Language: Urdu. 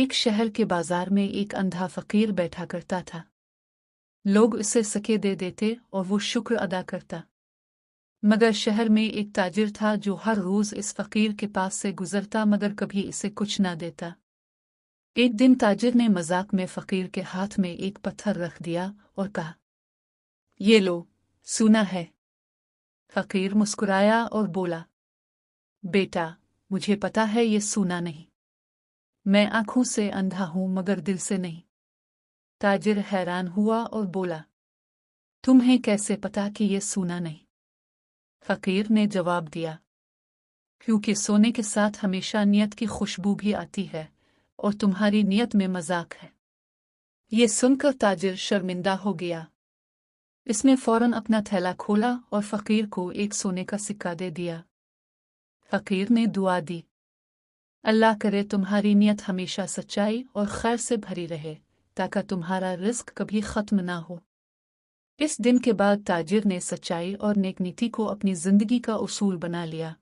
ایک شہر کے بازار میں ایک اندھا فقیر بیٹھا کرتا تھا۔ لوگ اسے سکے دے دیتے اور وہ شکر ادا کرتا، مگر شہر میں ایک تاجر تھا جو ہر روز اس فقیر کے پاس سے گزرتا مگر کبھی اسے کچھ نہ دیتا۔ ایک دن تاجر نے مذاق میں فقیر کے ہاتھ میں ایک پتھر رکھ دیا اور کہا، یہ لو، سونا ہے۔ فقیر مسکرایا اور بولا، بیٹا، مجھے پتا ہے یہ سونا نہیں، میں آنکھوں سے اندھا ہوں مگر دل سے نہیں۔ تاجر حیران ہوا اور بولا، تمہیں کیسے پتا کہ یہ سونا نہیں؟ فقیر نے جواب دیا، کیونکہ سونے کے ساتھ ہمیشہ نیت کی خوشبو بھی آتی ہے اور تمہاری نیت میں مذاق ہے۔ یہ سن کر تاجر شرمندہ ہو گیا۔ اس نے فوراً اپنا تھیلا کھولا اور فقیر کو ایک سونے کا سکہ دے دیا۔ فقیر نے دعا دی، اللہ کرے تمہاری نیت ہمیشہ سچائی اور خیر سے بھری رہے تاکہ تمہارا رزق کبھی ختم نہ ہو۔ اس دن کے بعد تاجر نے سچائی اور نیک نیتی کو اپنی زندگی کا اصول بنا لیا۔